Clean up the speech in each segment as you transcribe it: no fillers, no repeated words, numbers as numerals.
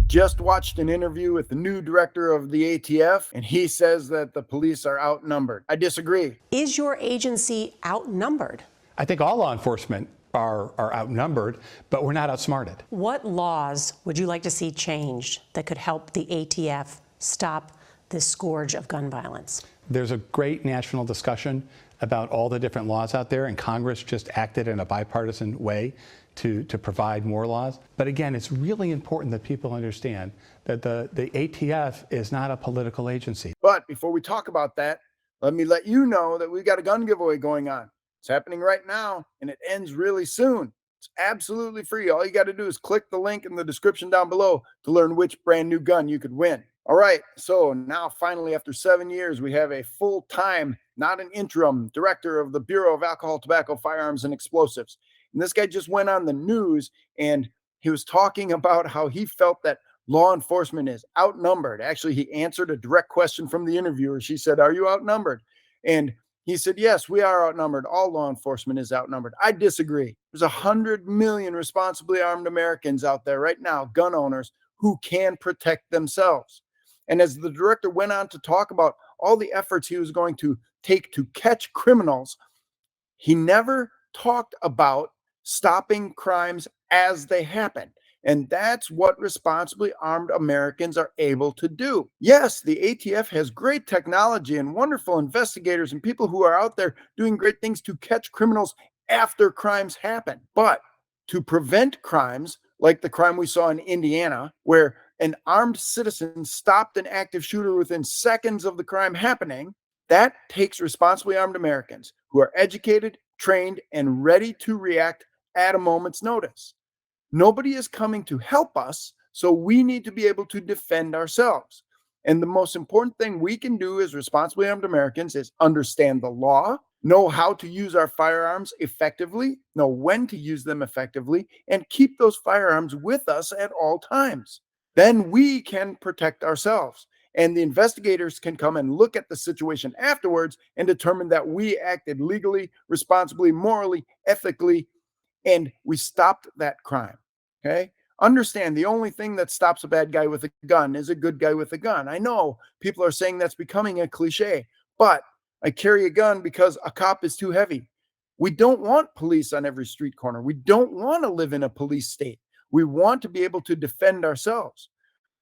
just watched an interview with the new director of the ATF, and he says that the police are outnumbered. I disagree. Is your agency outnumbered? I think all law enforcement are outnumbered, but we're not outsmarted. What laws would you like to see changed that could help the ATF stop this scourge of gun violence? There's a great national discussion about all the different laws out there, and Congress just acted in a bipartisan way to provide more laws. But again, it's really important that people understand that the ATF is not a political agency. But before we talk about that, let me let you know that we've got a gun giveaway going on. It's happening right now, and it ends really soon. It's absolutely free. All you got to do is click the link in the description down below to learn which brand new gun you could win. All right, so now finally, after 7 years, we have a full-time, not an interim, director of the Bureau of Alcohol, Tobacco, Firearms, and Explosives. And this guy just went on the news, and he was talking about how he felt that law enforcement is outnumbered. Actually, he answered a direct question from the interviewer. She said, "Are you outnumbered?" And he said, "Yes, we are outnumbered. All law enforcement is outnumbered." I disagree. There's 100 million responsibly armed Americans out there right now, gun owners, who can protect themselves. And as the director went on to talk about all the efforts he was going to take to catch criminals, he never talked about stopping crimes as they happen. And that's what responsibly armed Americans are able to do. Yes, the ATF has great technology and wonderful investigators and people who are out there doing great things to catch criminals after crimes happen. But to prevent crimes like the crime we saw in Indiana, where an armed citizen stopped an active shooter within seconds of the crime happening, that takes responsibly armed Americans who are educated, trained, and ready to react at a moment's notice. Nobody is coming to help us, so we need to be able to defend ourselves. And the most important thing we can do as responsibly armed Americans is understand the law, know how to use our firearms effectively, know when to use them effectively, and keep those firearms with us at all times. Then we can protect ourselves. And the investigators can come and look at the situation afterwards and determine that we acted legally, responsibly, morally, ethically, and we stopped that crime. Okay? Understand, the only thing that stops a bad guy with a gun is a good guy with a gun. I know people are saying that's becoming a cliche, but I carry a gun because a cop is too heavy. We don't want police on every street corner. We don't want to live in a police state. We want to be able to defend ourselves.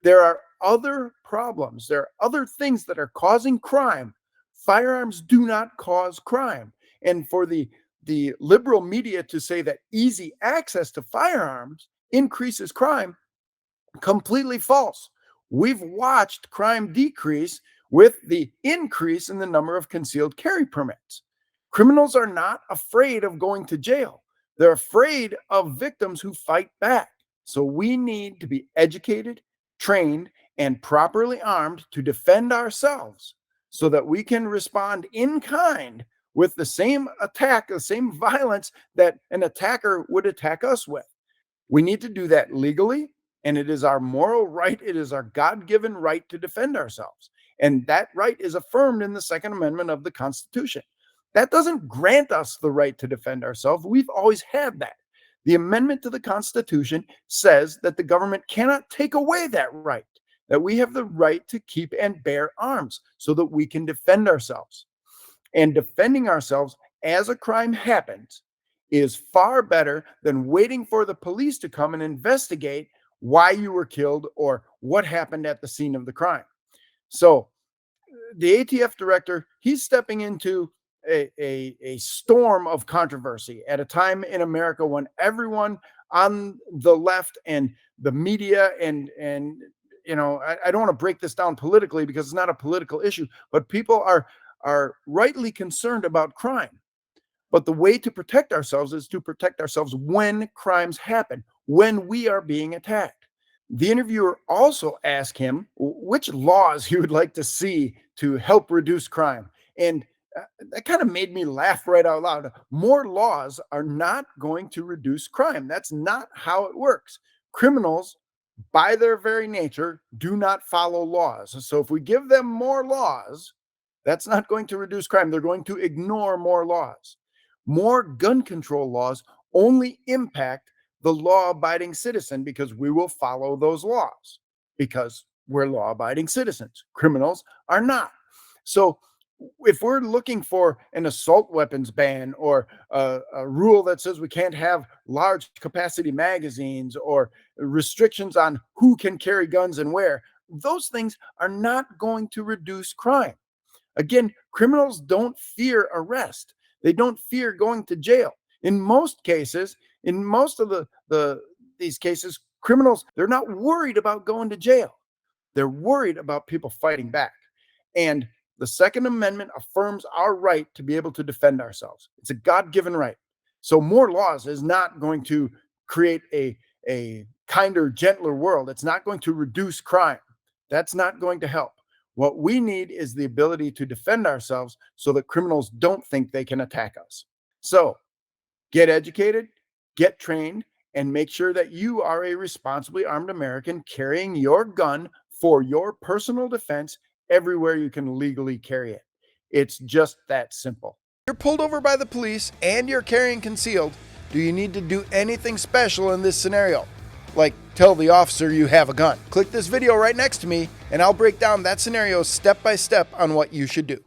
There are other problems. There are other things that are causing crime. Firearms do not cause crime. And for the liberal media to say that easy access to firearms increases crime, completely false. We've watched crime decrease with the increase in the number of concealed carry permits. Criminals are not afraid of going to jail. They're afraid of victims who fight back. So we need to be educated, trained, and properly armed to defend ourselves so that we can respond in kind with the same attack, the same violence that an attacker would attack us with. We need to do that legally, and it is our moral right, it is our God-given right to defend ourselves. And that right is affirmed in the Second Amendment of the Constitution. That doesn't grant us the right to defend ourselves. We've always had that. The amendment to the Constitution says that the government cannot take away that right, that we have the right to keep and bear arms so that we can defend ourselves. And defending ourselves as a crime happens is far better than waiting for the police to come and investigate why you were killed or what happened at the scene of the crime. So the ATF director, he's stepping into a storm of controversy at a time in America when everyone on the left and the media and you know, I don't want to break this down politically because it's not a political issue, but people are rightly concerned about crime. But the way to protect ourselves is to protect ourselves when crimes happen, when we are being attacked. The interviewer also asked him which laws he would like to see to help reduce crime. And that kind of made me laugh right out loud. More laws are not going to reduce crime. That's not how it works. Criminals, by their very nature, do not follow laws. So if we give them more laws, that's not going to reduce crime. They're going to ignore more laws. More gun control laws only impact the law-abiding citizen because we will follow those laws. because we're law-abiding citizens. Criminals are not. So if we're looking for an assault weapons ban or a rule that says we can't have large capacity magazines or restrictions on who can carry guns and where, those things are not going to reduce crime. Again, criminals don't fear arrest. They don't fear going to jail. In most cases, in most of these cases, criminals, they're not worried about going to jail. They're worried about people fighting back. And the Second Amendment affirms our right to be able to defend ourselves. It's a God-given right. So more laws is not going to create a kinder, gentler world. It's not going to reduce crime. That's not going to help. What we need is the ability to defend ourselves so that criminals don't think they can attack us. So get educated, get trained, and make sure that you are a responsibly armed American carrying your gun for your personal defense everywhere you can legally carry it. It's just that simple. You're pulled over by the police and you're carrying concealed. Do you need to do anything special in this scenario? Like tell the officer you have a gun. Click this video right next to me and I'll break down that scenario step by step on what you should do.